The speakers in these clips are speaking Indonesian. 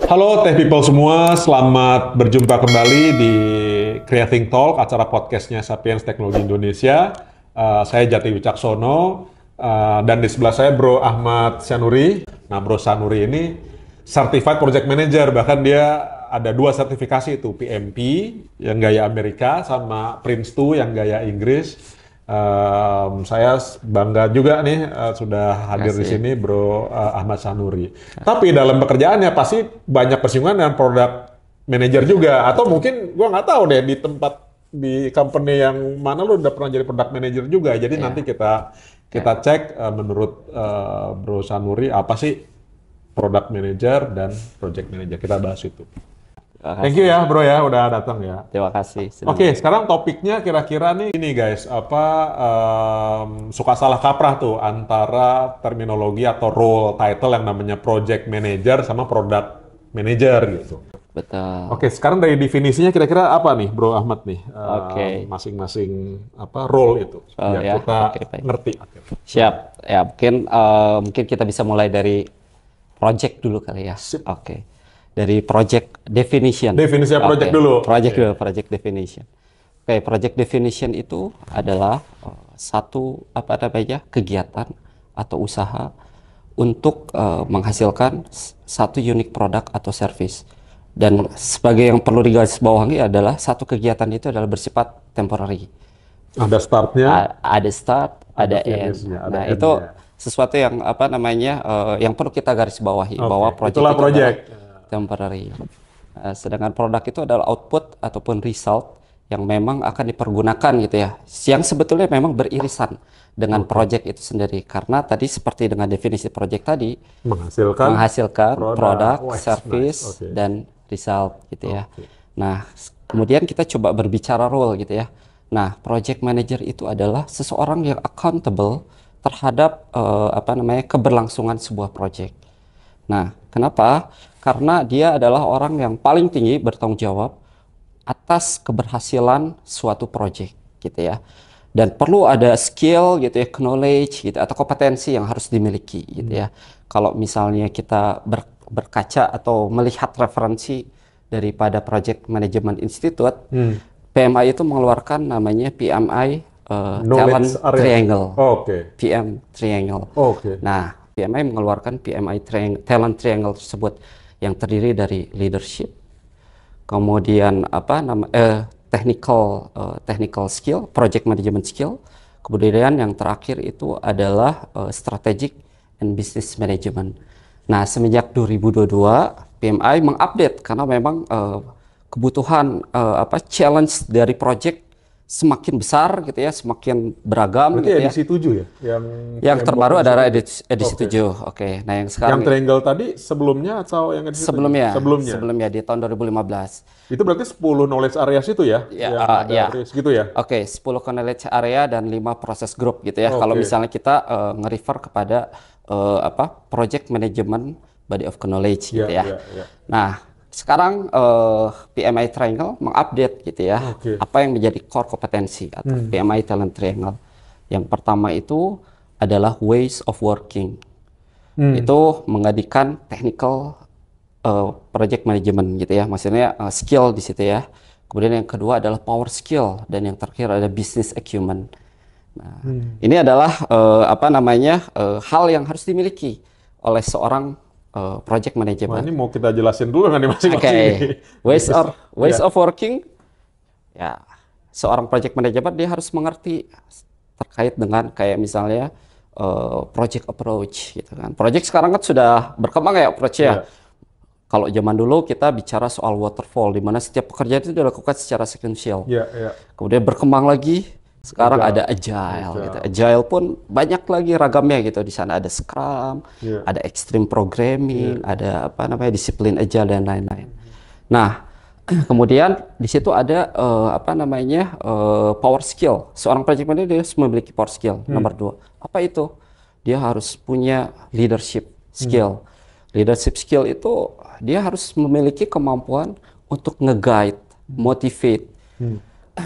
Halo Tech People semua, selamat berjumpa kembali di Creating Talk, acara podcastnya Sapiens Teknologi Indonesia. Saya Jati Wicaksono, dan di sebelah saya Bro Ahmad Sanuri. Nah, Bro Sanuri ini Certified Project Manager, bahkan dia ada 2 sertifikasi itu, PMP yang gaya Amerika sama Prince2 yang gaya Inggris. Saya bangga juga nih sudah hadir di sini Bro Ahmad Sanuri. Tapi dalam pekerjaannya pasti banyak persinggungan dengan product manager juga. Atau mungkin gua nggak tahu deh di company yang mana lu udah pernah jadi product manager juga. Jadi nanti kita cek menurut Bro Sanuri apa sih product manager dan project manager. Kita bahas itu. Thank you ya Bro ya udah datang ya. Terima kasih. Oke, sekarang topiknya kira-kira nih ini guys, suka salah kaprah tuh antara terminologi atau role title yang namanya project manager sama product manager gitu. Betul. Oke, sekarang dari definisinya kira-kira apa nih Bro Ahmad nih? Masing-masing role itu biar kita ngerti. Siap. Ya, mungkin kita bisa mulai dari project dulu kali ya. Oke. Dari project definition. Definisi project dulu. Project definition. Oke, project definition itu adalah satu kegiatan atau usaha untuk menghasilkan satu unique produk atau service. Dan sebagai yang perlu digarisbawahi adalah satu kegiatan itu adalah bersifat temporary. Ada startnya, ada start, ada end. Nah, itu sesuatu yang yang perlu kita garisbawahi bahwa project itu adalah temporary. Sedangkan produk itu adalah output ataupun result yang memang akan dipergunakan gitu ya. Yang sebetulnya memang beririsan dengan project itu sendiri. Karena tadi seperti dengan definisi project tadi, menghasilkan produk, service, dan result gitu ya. Nah, kemudian kita coba berbicara role gitu ya. Nah, project manager itu adalah seseorang yang accountable terhadap keberlangsungan sebuah project. Nah, kenapa? Karena dia adalah orang yang paling tinggi bertanggung jawab atas keberhasilan suatu project gitu ya. Dan perlu ada skill gitu ya, knowledge gitu atau kompetensi yang harus dimiliki gitu ya. Kalau misalnya kita berkaca atau melihat referensi daripada Project Management Institute, PMI itu mengeluarkan namanya PMI Talent Triangle. PM Triangle. Nah, PMI mengeluarkan PMI Talent Triangle tersebut yang terdiri dari leadership, kemudian technical skill, project management skill, kemudian yang terakhir itu adalah strategic and business management. Nah, semenjak 2022 PMI mengupdate karena memang kebutuhan challenge dari project semakin besar gitu ya, semakin beragam. Berarti gitu edisi 7 ya? Yang terbaru adalah edisi 7. Oke. Nah, yang sekarang yang triangle tadi sebelumnya atau yang edisi sebelumnya di tahun 2015. Itu berarti 10 knowledge areas itu ya? Gitu ya? Oke, 10 knowledge area dan 5 proses group gitu ya. Kalau misalnya kita nge-refer kepada project management body of knowledge gitu ya. Nah, sekarang PMI Triangle mengupdate gitu ya, apa yang menjadi core kompetensi atau PMI Talent Triangle. Yang pertama itu adalah ways of working. Itu mengadikan technical project management gitu ya, maksudnya skill di situ ya. Kemudian yang kedua adalah power skill dan yang terakhir ada business acumen. Nah, ini adalah hal yang harus dimiliki oleh seorang project management. Ini mau kita jelasin dulu nggak nih masing-masing? Ways of working, ya seorang project manager dia harus mengerti terkait dengan kayak misalnya project approach gitu kan. Project sekarang kan sudah berkembang ya approach-nya. Kalau zaman dulu kita bicara soal waterfall di mana setiap pekerjaan itu dilakukan secara sequential. Kemudian berkembang lagi. Sekarang ada agile gitu. Agile pun banyak lagi ragamnya gitu. Di sana ada Scrum, ada Extreme Programming, ada disiplin agile dan lain-lain. Nah, kemudian di situ ada power skill. Seorang project manager dia harus memiliki power skill. Nomor 2. Apa itu? Dia harus punya leadership skill. Leadership skill itu dia harus memiliki kemampuan untuk nge-guide, motivate,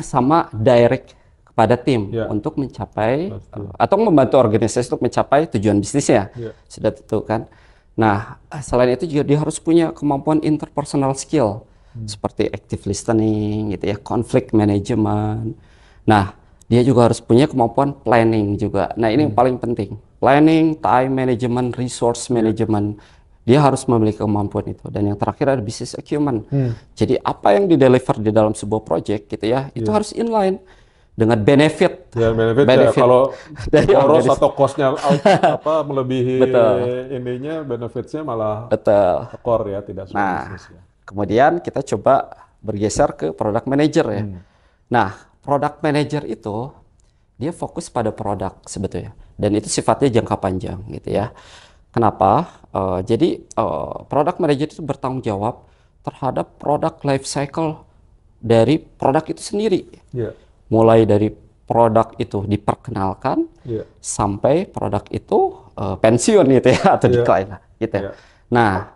sama direct pada tim untuk mencapai atau membantu organisasi untuk mencapai tujuan bisnisnya. Sudah tentu kan. Nah, selain itu juga dia harus punya kemampuan interpersonal skill seperti active listening, gitu ya, conflict management. Nah, dia juga harus punya kemampuan planning juga. Nah, ini yang paling penting. Planning, time management, resource management. Dia harus memiliki kemampuan itu. Dan yang terakhir ada business acumen. Jadi apa yang di-deliver di dalam sebuah project gitu ya, itu harus inline dengan benefit. Ya, benefit ya kalau dari boros organisasi. atau cost-nya apa melebihi Betul, ininya, benefits-nya malah betul. tekor ya, tidak sesuai bisnis Nah, ya. kemudian kita coba bergeser ke product manager ya. Nah, product manager itu dia fokus pada produk sebetulnya, dan itu sifatnya jangka panjang gitu ya. Kenapa? Jadi product manager itu bertanggung jawab terhadap produk life cycle dari produk itu sendiri. Iya. Mulai dari produk itu diperkenalkan Iya. sampai produk itu pensiun gitu ya atau Iya. decline lah gitu. Iya. Nah,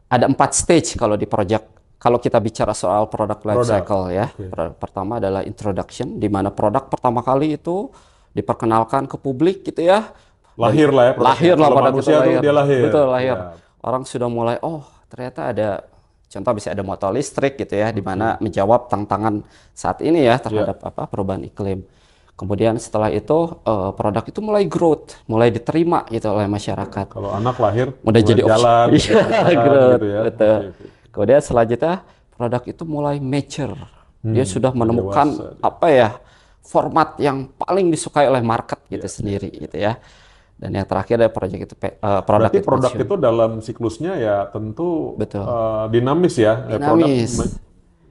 ada 4 stage kalau di project. Kalau kita bicara soal product life cycle ya. Pertama adalah introduction, di mana produk pertama kali itu diperkenalkan ke publik gitu ya. Lahir lah ya produknya. Lahir lah Kalau pada manusia tuh dia lahir. Betul, lahir. Ya. Orang sudah mulai, oh ternyata ada, contoh bisa ada motor listrik gitu ya, di mana menjawab tantangan saat ini ya terhadap apa perubahan iklim. Kemudian setelah itu produk itu mulai growth, mulai diterima gitu oleh masyarakat. Kalau anak lahir Udah jadi jalan, growth, gitu ya. betul. Kemudian selanjutnya produk itu mulai mature. Dia sudah menemukan dewasa. apa ya format yang paling disukai oleh market gitu sendiri gitu ya. Dan yang terakhir ada project itu produk Berarti produk expansion. itu dalam siklusnya ya tentu Betul. dinamis ya. Dinamis. Produk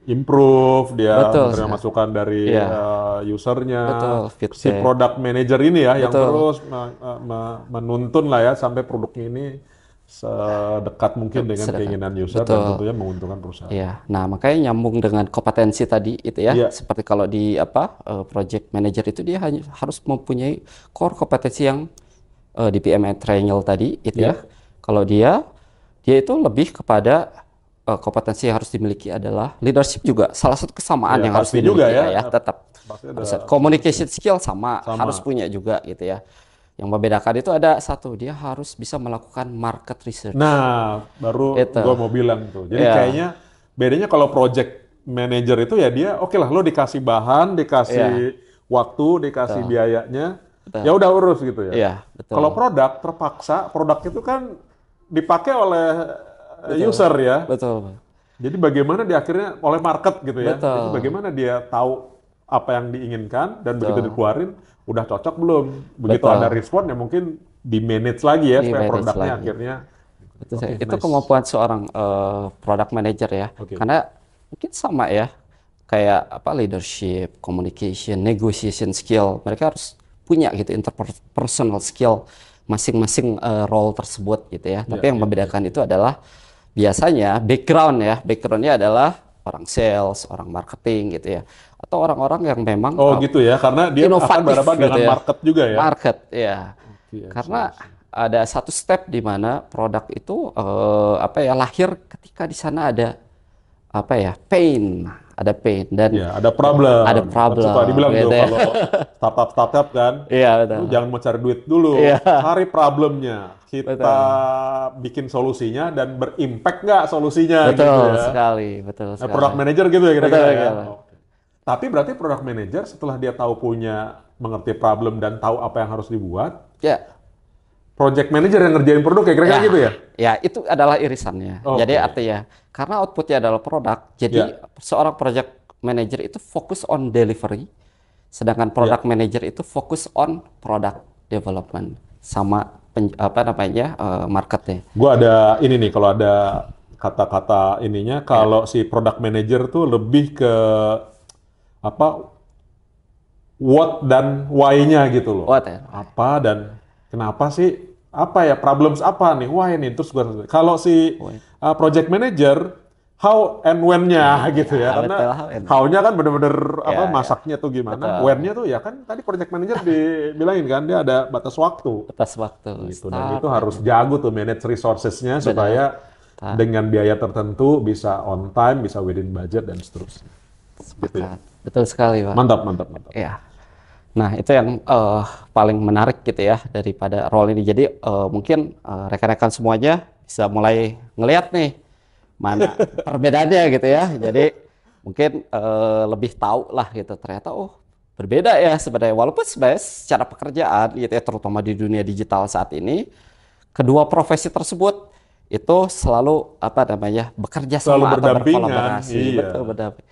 improve, dia Betul, menerima masukan dari Iya. usernya. Betul, Si feedback. product manager ini ya yang Betul. terus menuntun lah ya sampai produknya ini sedekat mungkin dengan Sedekat. keinginan user dan Betul. tentunya menguntungkan perusahaan. Iya. Nah, makanya nyambung dengan kompetensi tadi itu ya. Iya. Seperti kalau di apa project manager itu dia hanya harus mempunyai core kompetensi yang di PMI Triangle tadi itu ya. Iya. Kalau dia itu lebih kepada kompetensi yang harus dimiliki adalah leadership juga. Salah satu kesamaan Iya, yang harus pasti dimiliki juga ya. tetap. Pasti Harus ada. communication skill sama, Sama. harus punya juga gitu ya. Yang membedakan itu ada satu, dia harus bisa melakukan market research. Nah, baru Itu. gue mau bilang tuh. Jadi Iya. kayaknya bedanya kalau project manager itu ya dia oke lah lo dikasih bahan, dikasih waktu, dikasih biayanya, ya udah urus gitu ya. Iya, betul. Kalau produk terpaksa, produk itu kan dipakai oleh user ya. Betul. Jadi bagaimana dia akhirnya oleh market gitu ya. Betul. Jadi bagaimana dia tahu apa yang diinginkan dan begitu dikeluarin udah cocok belum. Begitu Betul. ada respon ya mungkin di manage lagi ya supaya Di-manage produknya lagi. akhirnya. Betul, Oke, itu nice. kemampuan seorang product manager ya. Oke. Karena mungkin sama ya, kayak apa leadership, communication, negotiation skill. Mereka harus punya gitu interpersonal skill masing-masing role tersebut gitu ya. Tapi yang membedakan itu adalah biasanya backgroundnya adalah orang sales, orang marketing gitu ya, atau orang-orang yang memang Oh gitu ya, karena dia akan inovatif berhadapan dengan gitu ya. market juga ya. Market ya. Iya, Karena ada satu step di mana produk itu apa ya lahir ketika di sana ada apa ya pain dan Ya, ada problem. Ada Kan problem, suka dibilang tuh gitu ya. kalau startup kan, Iya betul. lu jangan mau cari duit dulu, Iya. cari problemnya. Kita bikin solusinya dan berimpact nggak solusinya gitu Betul ya. sekali, betul Nah, sekali. product manager gitu ya kira-kira Betul, ya. betul. Oke. Tapi berarti product manager setelah dia tahu punya mengerti problem dan tahu apa yang harus dibuat, Ya. project manager yang ngerjain produk ya kira-kira gitu ya? Ya, itu adalah irisannya. Oke. Jadi artinya karena outputnya adalah produk, jadi seorang project manager itu fokus on delivery, sedangkan product manager itu fokus on product development sama marketnya. Gua ada ini nih, kalau ada kata-kata ininya, kalau si product manager tuh lebih ke apa what dan why-nya gitu loh. What ya? Apa dan kenapa sih? Apa ya problems apa nih? Why nih? Terus gua kalau si project manager how and when-nya gitu ya. Karena betul, how and when. how-nya kan bener-bener apa Ya, masaknya tuh gimana. betul. When-nya tuh ya kan tadi project manager dibilangin kan dia ada batas waktu. Atas waktu. Gitu. Dan itu harus jago tuh manage resources-nya supaya Start. dengan biaya tertentu bisa on time, bisa within budget dan seterusnya. Gitu ya. Betul sekali, Pak. Mantap, mantap, mantap. Ya. Nah, itu yang paling menarik gitu ya daripada role ini. Jadi mungkin rekan-rekan semuanya bisa mulai ngelihat nih mana perbedaannya gitu ya. Jadi mungkin lebih tahu lah gitu, ternyata oh berbeda ya sebenarnya, walaupun sebenarnya secara pekerjaan gitu ya, terutama di dunia digital saat ini, kedua profesi tersebut itu selalu apa namanya bekerja Selalu sama atau berdampingan, berkolaborasi, iya. betul berdamping.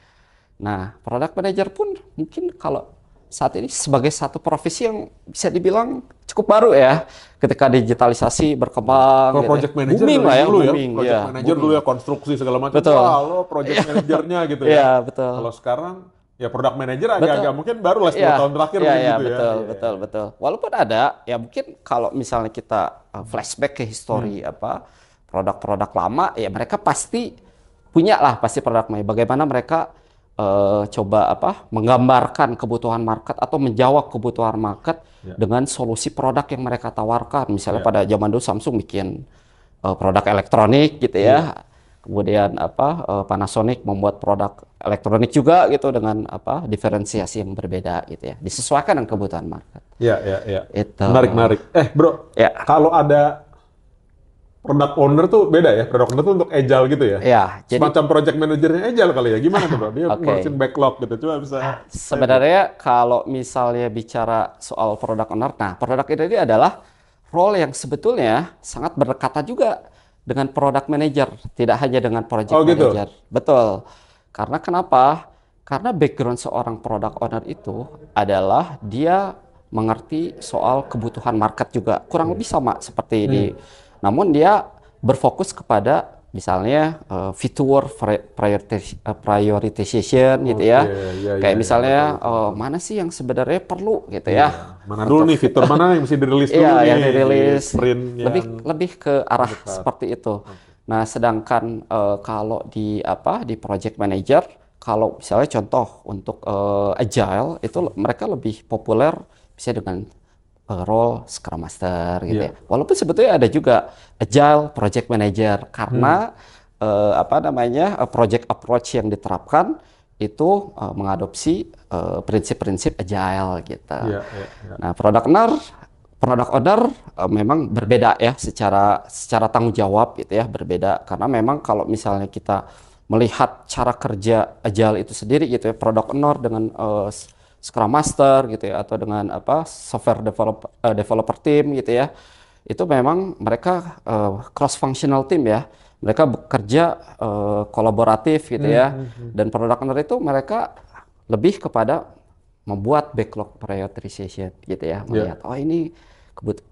Nah, product manager pun mungkin kalau saat ini sebagai satu profesi yang bisa dibilang cukup baru ya, ketika digitalisasi berkembang, Kalau gitu ya. project manager Booming dari lah ya, dulu ya, booming, project ya, manager booming. dulu ya, konstruksi segala macam. Betul. Wah, lo project manajernya gitu ya. Iya, betul. Kalau sekarang ya product manager Betul. agak-agak mungkin baru lah 10 tahun Iya, terakhir iya, mungkin iya, gitu ya. betul, Iya, betul, iya. betul. Walaupun ada, ya mungkin kalau misalnya kita flashback ke histori apa produk-produk lama, ya mereka pasti punya lah pasti produk lain. Bagaimana mereka coba apa menggambarkan kebutuhan market atau menjawab kebutuhan market Ya. dengan solusi produk yang mereka tawarkan. Misalnya Ya. pada zaman dulu Samsung bikin produk elektronik gitu Iya. ya. Kemudian apa Panasonic membuat produk elektronik juga gitu dengan apa diferensiasi yang berbeda gitu ya. Disesuaikan dengan kebutuhan market. Iya, iya, iya. Itu. Menarik, menarik. Bro, Ya. kalau ada product owner tuh beda ya. Product owner tuh untuk agile gitu ya. Ya, jadi Semacam project manajernya agile kali ya. Gimana tuh, Bro? Dia oke. ngurusin backlog gitu. Coba bisa. Sebenarnya kalau misalnya bicara soal product owner, nah product owner ini adalah role yang sebetulnya sangat berdekatan juga dengan product manager, tidak hanya dengan project Oh, gitu? manager. Betul. Karena kenapa? Karena background seorang product owner itu adalah dia mengerti soal kebutuhan market juga. Kurang lebih sama seperti ini. Namun dia berfokus kepada misalnya feature prioritization gitu ya. Iya, Kayak iya, misalnya betul. mana sih yang sebenarnya perlu gitu Iya. ya. Mana dulu nih fitur mana yang mesti dirilis dulu Iya, nih yang di dirilis sprint lebih yang lebih ke arah terdekat. seperti itu. Nah, sedangkan kalau di apa di project manager, kalau misalnya contoh untuk agile itu mereka lebih populer bisa dengan role Scrum Master gitu Iya. ya. Walaupun sebetulnya ada juga agile project manager karena apa namanya project approach yang diterapkan itu mengadopsi prinsip-prinsip agile gitu. Iya, iya, iya. Nah, product owner memang berbeda ya secara tanggung jawab gitu ya, berbeda karena memang kalau misalnya kita melihat cara kerja agile itu sendiri gitu ya, product owner dengan Scrum Master gitu ya atau dengan apa software developer team gitu ya. Itu memang mereka cross functional team ya. Mereka bekerja kolaboratif gitu ya. Dan product owner itu mereka lebih kepada membuat backlog prioritization gitu ya. Melihat oh ini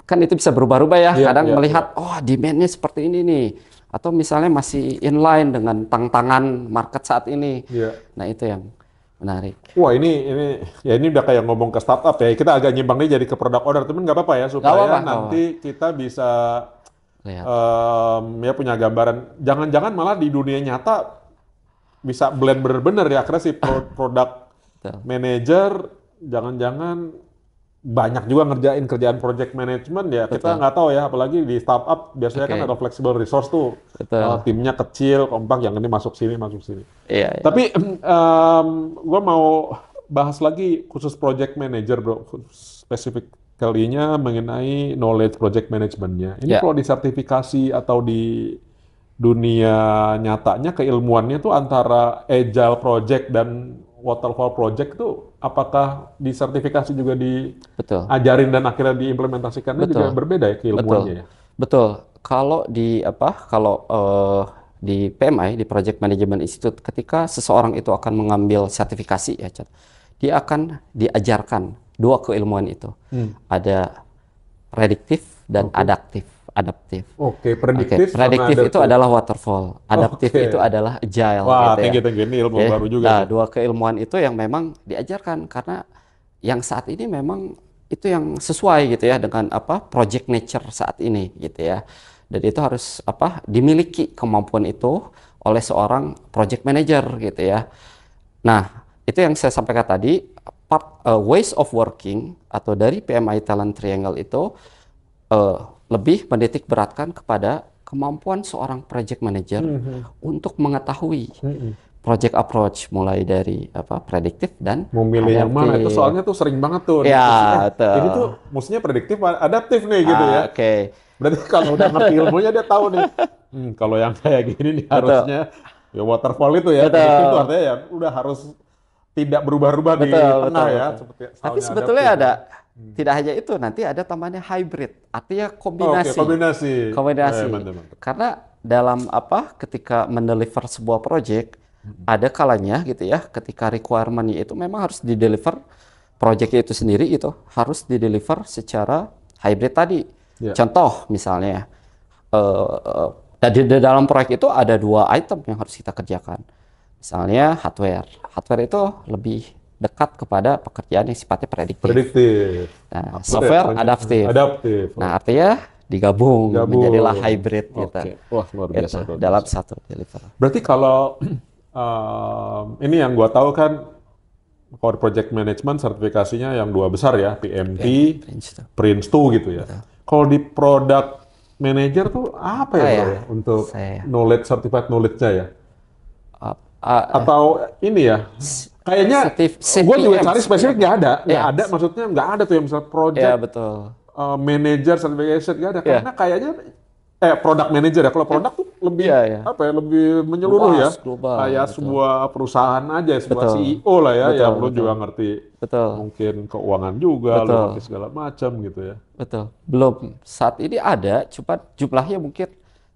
kan itu bisa berubah-ubah ya. Iya, Kadang iya, melihat oh demandnya seperti ini nih. Atau misalnya masih inline dengan tantangan market saat ini. Iya. Nah itu yang menarik. Wah, ini udah kayak ngomong ke startup ya. Kita agak nyimbang nih jadi ke product owner, temen nggak apa-apa ya Nggak supaya apa-apa, nggak apa-apa. nanti kita bisa Lihat. ya punya gambaran. Jangan-jangan malah di dunia nyata bisa blend bener-bener ya. Akhirnya si product Betul. manager jangan-jangan banyak juga ngerjain kerjaan project management ya. Kita Betul. nggak tahu ya, apalagi di startup biasanya kan Oke. ada flexible resource tuh. Betul. Timnya kecil, kompak, yang ini masuk sini, masuk sini. Iya, iya. Tapi gue mau bahas lagi khusus project manager, bro. Spesifik kalinya mengenai knowledge project managementnya. Ini Ya. kalau disertifikasi atau di dunia nyatanya keilmuannya tuh antara agile project dan waterfall project tuh apakah disertifikasi juga Betul. diajarin dan akhirnya diimplementasikannya juga Betul. berbeda ya keilmuannya ya? Betul. Kalau di apa? Kalau di PMI, di Project Management Institute, ketika seseorang itu akan mengambil sertifikasi ya, Chat, dia akan diajarkan dua keilmuan itu. Ada prediktif dan adaptif. Oke, prediktif sama Prediktif itu adaptif. adalah waterfall. Adaptif Oke. itu adalah agile. Wah, gitu ya. tinggi-tinggi ini ilmu Oke. baru juga. Nah, nih. dua keilmuan itu yang memang diajarkan karena yang saat ini memang itu yang sesuai gitu ya dengan apa project nature saat ini gitu ya. Dan itu harus apa dimiliki kemampuan itu oleh seorang project manager gitu ya. Nah, itu yang saya sampaikan tadi, ways of working atau dari PMI Talent Triangle itu lebih menitik beratkan kepada kemampuan seorang project manager untuk mengetahui project approach mulai dari apa prediktif dan Mau milih yang mana itu adaptif. soalnya tuh sering banget tuh Ya, diskusi, betul. ini tuh mestinya prediktif adaptif nih gitu ya. Oke. Berarti kalau udah ngerti ilmunya dia tahu nih. Kalau yang kayak gini nih harusnya ya waterfall itu ya. Predictive itu artinya ya udah harus tidak berubah-ubah di tengah ya. betul. Seperti Tapi soundnya sebetulnya adaptif, ada, ya. tidak hanya itu, nanti ada tambahannya hybrid, artinya Oke, kombinasi. kombinasi. Kombinasi. Mantap, mantap. Karena dalam ketika mendeliver sebuah project, ada kalanya gitu ya, ketika requirement-nya itu memang harus dideliver, project itu sendiri itu harus dideliver secara hybrid tadi. Ya. Contoh misalnya, di dalam proyek itu ada 2 item yang harus kita kerjakan. Misalnya hardware. Hardware itu lebih dekat kepada pekerjaan yang sifatnya prediktif. Prediktif. Nah, software adaptif. Adaptif. Nah, artinya digabung menjadilah hybrid gitu. Wah, luar biasa. Gitu, dalam satu deliver. Berarti kalau ini yang gua tahu kan Core Project Management sertifikasinya yang 2 besar ya, PMP, Prince2 gitu ya. Kalau di Product Manager tuh apa ya, bro, ya? Untuk knowledge, certified knowledge-nya ya? Atau ini ya? Kayaknya gue juga cari spesifik nggak ada, maksudnya nggak ada tuh yang misalnya Project Manager certification nggak ada, karena kayaknya product manager ya. Kalau produk tuh lebih apa ya, lebih menyeluruh ya. Kayak sebuah perusahaan aja, sebuah CEO lah ya, yang lu juga ngerti. Mungkin keuangan juga, lu ngerti segala macam gitu ya. Betul. Belum saat ini ada, cuma jumlahnya mungkin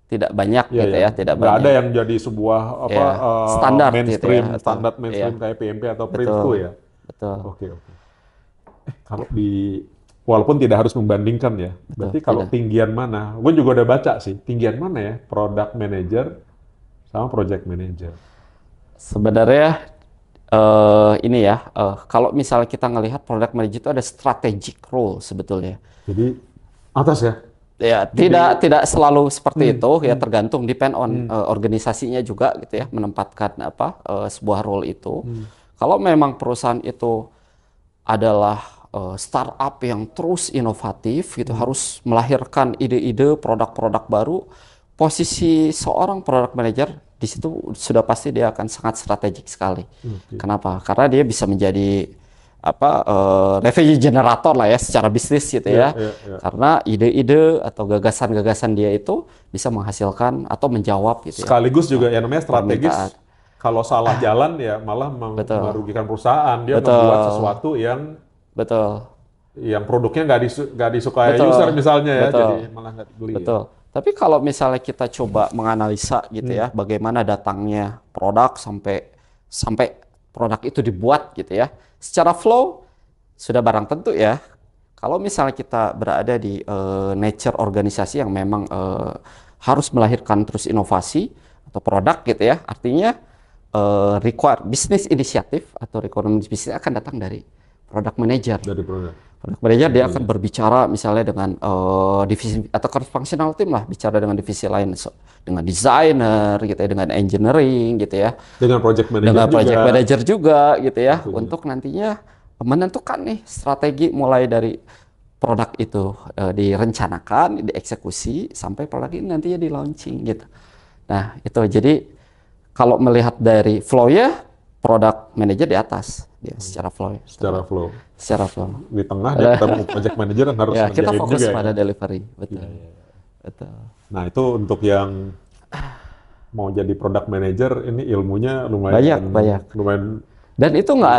tidak banyak gitu ya, tidak banyak. Nggak ada yang jadi sebuah standar mainstream, gitu ya, standar mainstream kayak PMP atau Prince2 ya. Betul. Oke. Kalau walaupun tidak harus membandingkan ya. Berarti kalau tinggian mana? Gue juga udah baca sih. Tinggian mana ya? Product manager sama project manager. Sebenarnya ini ya, kalau misalnya kita ngelihat product manager itu ada strategic role sebetulnya. Jadi atas ya? Ya, tidak selalu seperti itu ya, tergantung depend on organisasinya juga gitu ya, menempatkan sebuah role itu. Kalau memang perusahaan itu adalah startup yang terus inovatif gitu, harus melahirkan ide-ide produk-produk baru, posisi seorang product manager di situ sudah pasti dia akan sangat strategik sekali. Kenapa? Karena dia bisa menjadi revenue generator lah ya secara bisnis gitu ya. Karena ide-ide atau gagasan-gagasan dia itu bisa menghasilkan atau menjawab gitu. Sekaligus juga yang namanya strategis. Kalau salah jalan ya malah merugikan perusahaan. Dia membuat sesuatu yang yang produknya nggak disukai user misalnya ya, jadi malah nggak dibeli. Tapi kalau misalnya kita coba menganalisa gitu ya, bagaimana datangnya produk sampai produk itu dibuat gitu ya, secara flow sudah barang tentu ya. Kalau misalnya kita berada di nature organisasi yang memang harus melahirkan terus inovasi atau produk gitu ya, artinya require business inisiatif atau requirement bisnis akan datang dari product manager. Product manager dia akan berbicara misalnya dengan divisi atau cross functional team lah, bicara dengan divisi lain, dengan designer gitu ya, dengan engineering gitu ya, dengan project manager juga gitu ya, untuk nantinya menentukan nih strategi mulai dari produk itu direncanakan, dieksekusi sampai produk ini nantinya di launching gitu. Nah itu jadi kalau melihat dari flow-nya, product manager di atas ya, secara flow. Secara flow. Di tengah dia ketemu project manager yang harus kita fokus pada delivery. Betul. Nah itu untuk yang mau jadi product manager, ini ilmunya lumayan banyak. Dan itu nggak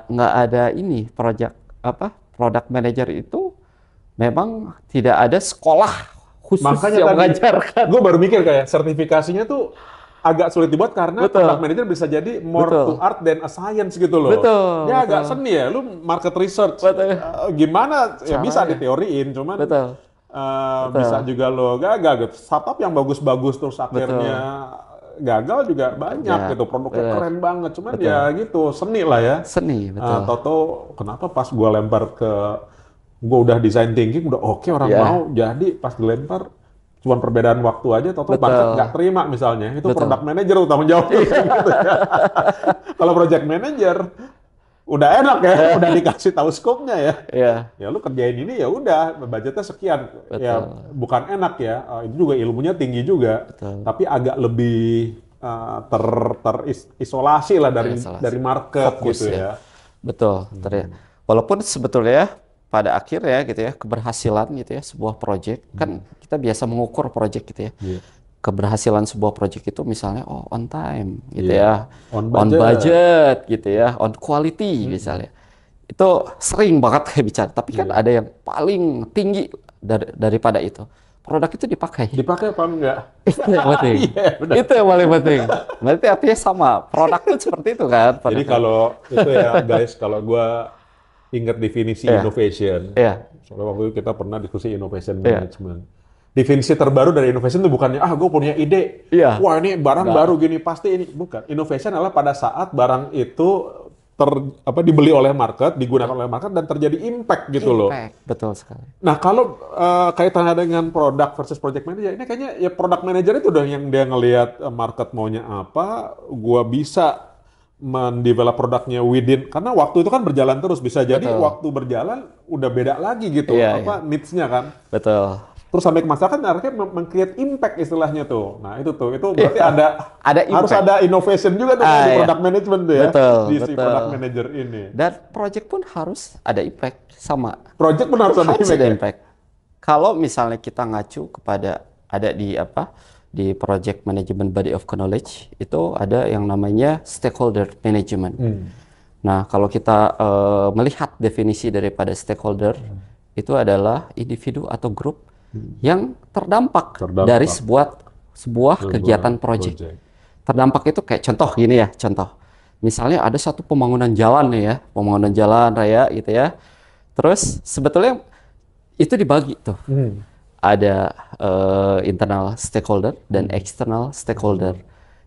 ada ini product manager itu memang tidak ada sekolah khusus yang mengajarkan. Gue baru mikir kayak sertifikasinya tuh agak sulit dibuat karena product manager bisa jadi more to art than a science gitu loh. Dia agak seni ya, lu market research. Gimana ya bisa diteoriin, cuman bisa juga lo gagal gitu. Startup yang bagus-bagus terus akhirnya gagal juga banyak gitu, produknya keren banget, cuman ya gitu, seni lah ya. Seni, betul. Toto kenapa pas gua lempar gua udah design thinking, udah oke, orang mau, jadi pas dilempar cuman perbedaan waktu aja, Toto bahkan nggak terima misalnya, itu product manager tanggung jawab gitu ya. Kalau project manager udah enak ya, udah dikasih tahu scope-nya ya. Ya lu kerjain ini ya udah, budgetnya sekian. Ya bukan enak ya, itu juga ilmunya tinggi juga, tapi agak lebih terisolasi lah dari market. Fokus, gitu ya. Betul. Walaupun sebetulnya pada akhirnya gitu ya, keberhasilan gitu ya sebuah project, kan kita biasa mengukur project gitu ya. Keberhasilan sebuah project itu misalnya on time gitu ya, on budget gitu ya, on quality misalnya. Itu sering banget kayak bicara, tapi kan ada yang paling tinggi daripada itu. Produk itu dipakai. Dipakai apa enggak? Itu yang penting. Itu yang paling penting. Berarti artinya sama. Produk pun seperti itu kan. Jadi kalau itu ya guys, kalau gua ingat definisi innovation. Soalnya waktu itu kita pernah diskusi innovation management. Definisi terbaru dari innovation itu bukannya gue punya ide. Wah, ini barang baru gini pasti ini. Bukan. Innovation adalah pada saat barang itu dibeli oleh market, digunakan oleh market dan terjadi impact gitu loh. Betul sekali. Nah, kalau kaitannya dengan product versus project manager, ini kayaknya ya product manager itu udah yang dia ngelihat market maunya apa, gua bisa mendevelop produknya within, karena waktu itu kan berjalan terus, bisa jadi waktu berjalan udah beda lagi gitu, needs-nya kan. Betul. Terus sampai ke masyarakat akhirnya meng-create impact istilahnya tuh. Nah itu berarti ada harus ada innovation juga tuh di product management tuh ya. Di si product manager ini. Dan project pun harus ada impact sama. Project pun harus ada impact. Kalau misalnya kita ngacu kepada ada di project management body of knowledge itu ada yang namanya stakeholder management. Nah kalau kita melihat definisi daripada stakeholder itu adalah individu atau grup yang terdampak dari sebuah kegiatan project. Terdampak itu kayak contoh gini ya, contoh. Misalnya ada satu pembangunan jalan nih ya, pembangunan jalan raya gitu ya. Terus sebetulnya itu dibagi tuh. Ada internal stakeholder dan external stakeholder.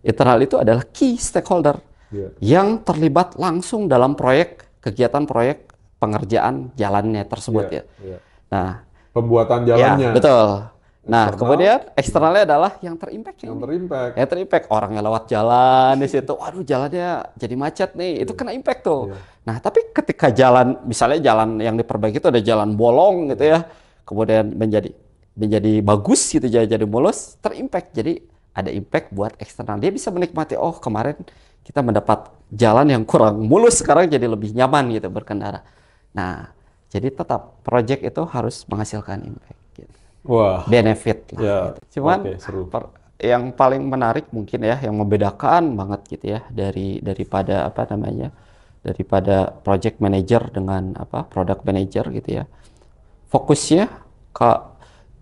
Internal itu adalah key stakeholder yang terlibat langsung dalam kegiatan proyek pengerjaan jalannya tersebut ya. Nah, pembuatan jalannya. Ya, betul. Nah, kemudian eksternalnya adalah yang terimpact. Yang terimpact. Yang terimpact orangnya lewat jalan di situ. Waduh, jalannya jadi macet nih. Itu kena impact tuh. Nah, tapi ketika jalan, misalnya jalan yang diperbaiki itu ada jalan bolong gitu ya. Kemudian menjadi bagus gitu, jadi mulus, terimpact. Jadi ada impact buat eksternal. Dia bisa menikmati, oh kemarin kita mendapat jalan yang kurang mulus, sekarang jadi lebih nyaman gitu berkendara. Nah, jadi tetap project itu harus menghasilkan impact, gitu. Benefit lah. Gitu. Cuman yang paling menarik mungkin ya, yang membedakan banget gitu ya daripada daripada project manager dengan product manager gitu ya. Fokusnya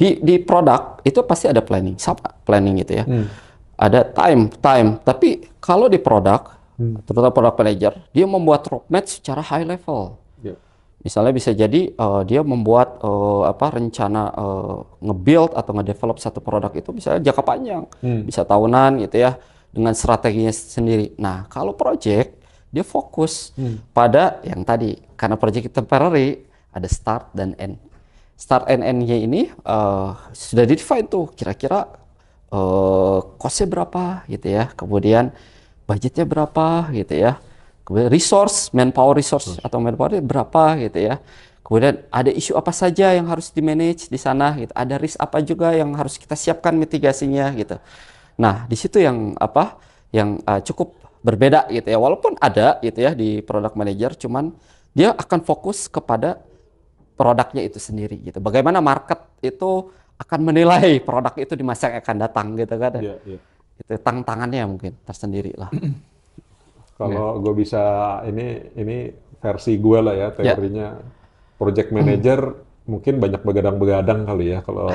di produk itu pasti ada planning, sama planning gitu ya. Ada time. Tapi kalau di produk, terutama product manager, dia membuat roadmap secara high level. Misalnya bisa jadi dia membuat rencana nge-build atau nge-develop satu produk itu misalnya jangka panjang, bisa tahunan gitu ya, dengan strateginya sendiri. Nah, kalau project dia fokus pada yang tadi, karena project temporary ada start dan end. Start and end-nya ini sudah di-define tuh kira-kira cost-nya berapa gitu ya, kemudian budgetnya berapa gitu ya. Kemudian manpower resource atau manpower berapa gitu ya. Kemudian ada isu apa saja yang harus di-manage di sana gitu. Ada risk apa juga yang harus kita siapkan mitigasinya gitu. Nah, di situ yang cukup berbeda gitu ya. Walaupun ada gitu ya di product manager, cuman dia akan fokus kepada produknya itu sendiri gitu. Bagaimana market itu akan menilai produk itu di masa yang akan datang gitu kan. Itu tantangannya mungkin tersendiri lah. Kalau gue bisa ini versi gue lah ya teorinya, project manager mungkin banyak begadang-begadang kali ya kalau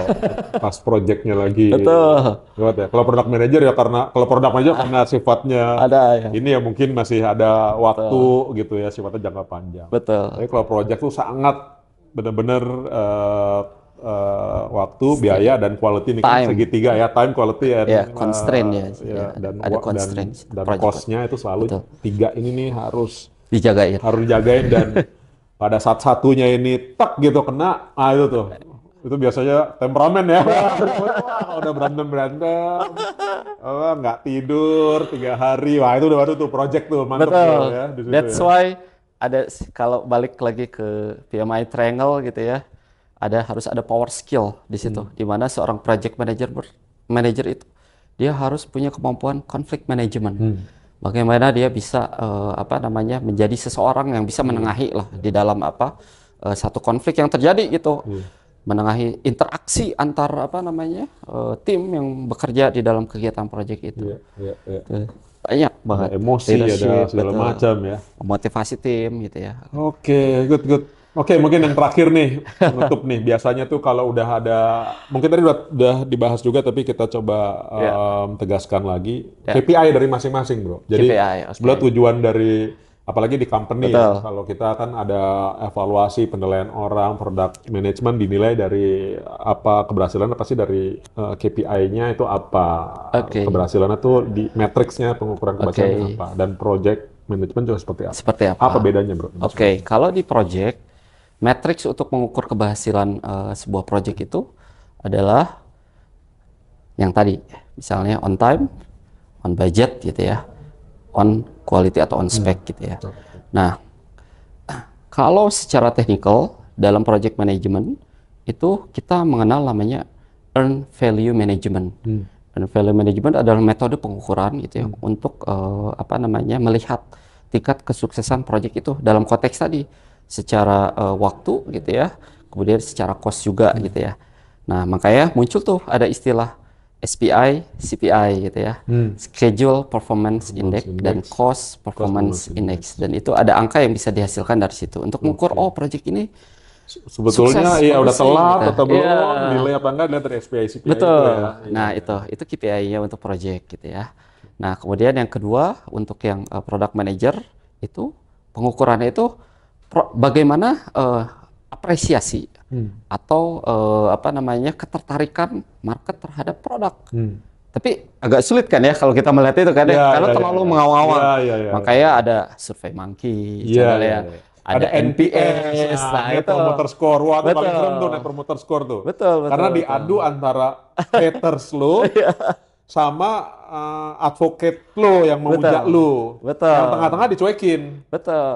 pas projectnya lagi. Betul. Ya. Kalau product manager ya kalau product manager karena sifatnya ini ya mungkin masih ada waktu gitu ya, sifatnya jangka panjang. Betul. Tapi kalau project tuh sangat benar-benar waktu, biaya, dan quality ini kan segitiga ya, time, quality, and constraint dan constraint dan cost-nya itu selalu tiga ini nih harus dijagain. Dan pada saat satunya ini tak gitu kena, itu biasanya temperamen ya. Udah berantem nggak tidur 3 hari, wah itu udah baru tuh project tuh mantep. Betul. Ya, That's why ada, kalau balik lagi ke PMI Triangle gitu ya, harus ada power skill di situ, di mana seorang project manager itu dia harus punya kemampuan conflict management. Bagaimana dia bisa menjadi seseorang yang bisa menengahi lah di dalam satu konflik yang terjadi gitu, menengahi interaksi antar tim yang bekerja di dalam kegiatan proyek itu. Banyak banget. Ada emosi, ada segala macam ya. Motivasi tim gitu ya. Oke, good. Oke, mungkin yang terakhir nih, penutup nih. Biasanya tuh kalau udah ada, mungkin tadi udah dibahas juga, tapi kita coba tegaskan lagi. KPI dari masing-masing, bro. Jadi sebenarnya tujuan dari, apalagi di company ya, kalau kita kan ada evaluasi penilaian orang, product management dinilai dari apa keberhasilannya, pasti dari KPI-nya itu apa. Keberhasilannya tuh di matriksnya, pengukuran keberhasilannya apa. Dan project management juga seperti apa. Apa bedanya, bro? Kalau di project, matriks untuk mengukur keberhasilan sebuah project itu adalah yang tadi, misalnya on time, on budget gitu ya, on quality atau on spec gitu ya. Nah, kalau secara teknikal dalam project management itu kita mengenal namanya earned value management. Earned value management adalah metode pengukuran gitu ya untuk melihat tingkat kesuksesan project itu dalam konteks tadi, secara waktu gitu ya, kemudian secara cost juga gitu ya. Nah, makanya muncul tuh ada istilah SPI, CPI gitu ya, Schedule Performance Index dan Cost Performance Index, dan itu ada angka yang bisa dihasilkan dari situ untuk mengukur project ini sebetulnya sukses, udah telat gitu. atau belum, nilai apa enggak lihat dari SPI, CPI. Betul. Itu ya. Nah, itu KPI-nya untuk project gitu ya. Nah, kemudian yang kedua untuk yang product manager itu pengukurannya itu bagaimana apresiasi atau ketertarikan market terhadap produk. Tapi agak sulit kan ya kalau kita melihat itu kan karena terlalu mengawang-awang. Makanya ada Survey Monkey, ada NPS, Net Promoter Score. Wah, itu paling serem tuh Net Promoter Score tuh. Karena diadu antara haters lo sama advocate lo yang memuja lo. Yang tengah-tengah dicuekin.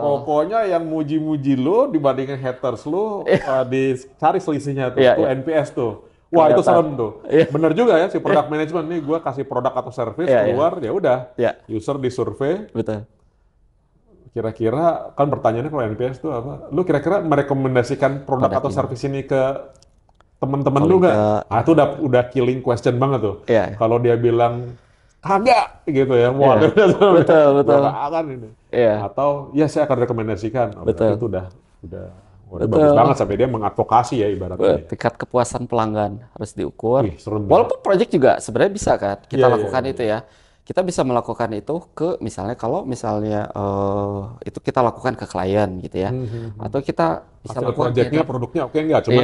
Pokoknya yang muji-muji lo dibandingin haters lo, dicari selisihnya tuh, tuh NPS tuh. Wah, itu serem tuh. Bener juga ya si product management nih, gue kasih produk atau service keluar, ya udah. User disurvey. Kira-kira kan pertanyaannya kalau NPS tuh apa? Lu kira-kira merekomendasikan produk atau service ini ke teman-teman lu nggak? Ah, itu udah killing question banget tuh. Kalau dia bilang kagak gitu ya, wah betul. akan ini. Atau ya saya akan rekomendasikan. Itu udah bagus banget sampai dia mengadvokasi ya ibaratnya. Tingkat kepuasan pelanggan harus diukur. Walaupun project juga sebenarnya bisa kan kita lakukan itu ya. Kita bisa melakukan itu ke misalnya itu kita lakukan ke klien gitu ya. Atau kita bisa lakukan produknya oke nggak? Cuma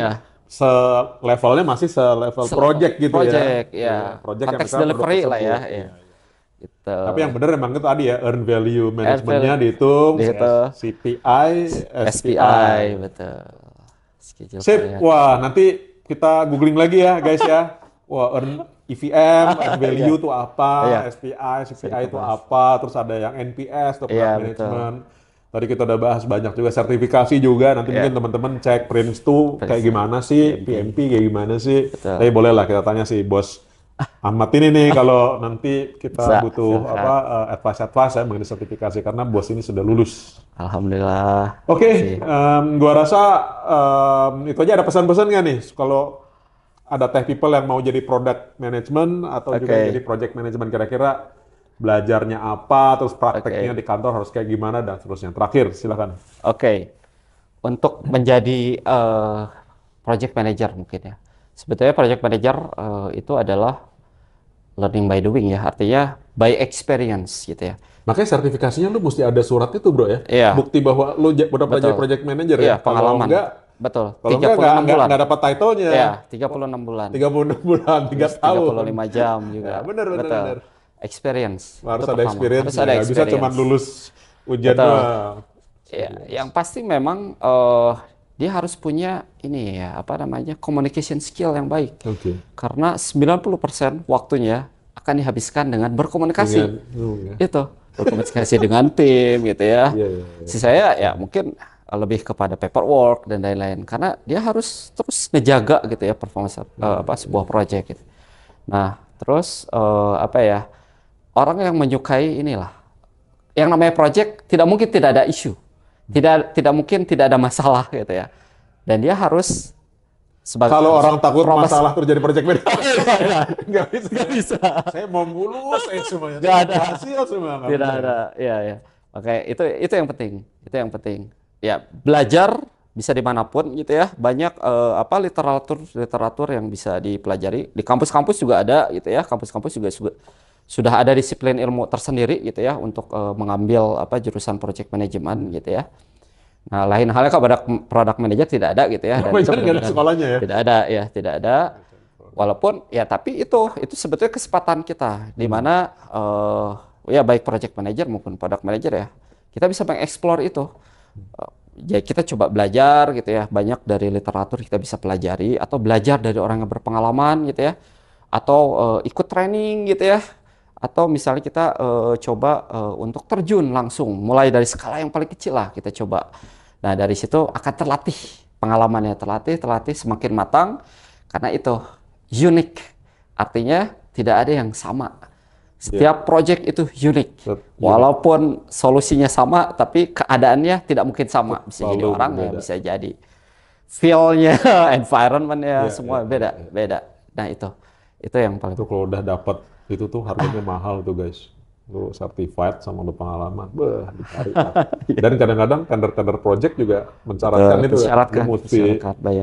levelnya masih selevel project gitu ya. Konteks delivery lah ya. Gitu. Tapi yang benar emang itu tadi ya, earn value managementnya dihitung, CPI, SPI. Betul. Sip, wah nanti kita googling lagi ya guys ya. Wah, earn EVM, earn value itu apa, SPI, CPI itu apa, terus ada yang NPS, atau product management. Tadi kita udah bahas banyak juga, sertifikasi juga, nanti mungkin teman-teman cek Prince2 kayak gimana sih, PMP kayak gimana sih. Tapi boleh lah kita tanya si Bos Ahmad ini nih kalau nanti kita butuh advice ya mengenai sertifikasi, karena bos ini sudah lulus. Alhamdulillah. Oke, gua rasa itu aja. Ada pesan-pesan nggak nih kalau ada tech people yang mau jadi product management atau juga jadi project management, kira-kira belajarnya apa, terus prakteknya di kantor harus kayak gimana dan seterusnya. Terakhir, silakan. Untuk menjadi project manager mungkin ya. Sebetulnya project manager itu adalah learning by doing ya, artinya by experience gitu ya. Makanya sertifikasinya lu mesti ada surat itu bro ya. Bukti bahwa lu udah pernah jadi project manager ya. Pengalaman. Betul. Kalau enggak dapat title-nya. Iya, 36 bulan. 36 bulan, 3 tahun. 35 jam juga. Ya, bener. Experience. Harus ada experience. Harus ada experience. Bisa cuma lulus ujian doang. Ya, yang pasti memang dia harus punya communication skill yang baik. Karena 90% waktunya akan dihabiskan dengan berkomunikasi. Itu berkomunikasi dengan tim gitu ya. Sisanya ya mungkin lebih kepada paperwork dan lain-lain, karena dia harus terus ngejaga gitu ya performance sebuah project gitu. Nah, terus orang yang menyukai inilah yang namanya project, tidak mungkin tidak ada isu. Tidak mungkin tidak ada masalah gitu ya. dan dia harus sebagai kalau orang takut masalah terjadi project manager, nggak bisa. Saya mau mulus, semuanya. Nggak ada. Hasil semua. Tidak ada. Ya. Oke, itu yang penting. Itu yang penting. Ya, belajar bisa dimanapun gitu ya. Banyak literatur yang bisa dipelajari. Di kampus-kampus juga ada gitu ya. Kampus-kampus juga sudah ada disiplin ilmu tersendiri gitu ya untuk mengambil jurusan project management gitu ya. Nah, lain halnya kalau product manager tidak ada gitu ya. Dan itu ada sekolahnya ya? Tidak ada. Walaupun ya tapi itu sebetulnya kesempatan kita di mana ya baik project manager maupun product manager ya. Kita bisa mengeksplor itu. Ya kita coba belajar gitu ya. Banyak dari literatur kita bisa pelajari atau belajar dari orang yang berpengalaman gitu ya. Atau ikut training gitu ya. Atau misalnya kita coba untuk terjun langsung, mulai dari skala yang paling kecil lah kita coba. Nah dari situ akan terlatih, pengalamannya terlatih semakin matang, karena itu unik. Artinya tidak ada yang sama. Setiap project itu unik. Walaupun solusinya sama, tapi keadaannya tidak mungkin sama. Bisa jadi orang ya, bisa jadi feel-nya, environment-nya, semua beda. Nah itu yang paling. Itu kalau udah dapat itu tuh harganya mahal tuh guys. Lu certified sama lu pengalaman, dicari. Dan kadang-kadang tender project juga mensyaratkan itu ya. Lu mesti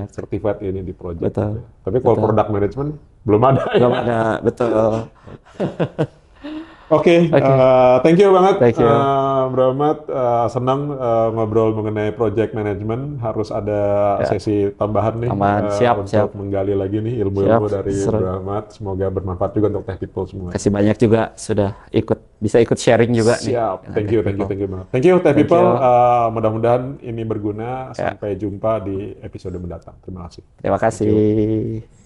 certified ini di project. Betul. Tapi kalau product management belum ada ya. Belum ada, betul. Oke, thank you banget Bro Ahmad. Senang ngobrol mengenai project management. Harus ada sesi tambahan nih untuk menggali lagi nih ilmu-ilmu dari Bro Ahmad. Semoga bermanfaat juga untuk Tech People semua. Kasih banyak juga sudah bisa ikut sharing juga nih. Siap, thank you banget. Thank you Tech People. Mudah-mudahan ini berguna. Sampai jumpa di episode mendatang. Terima kasih. Terima kasih.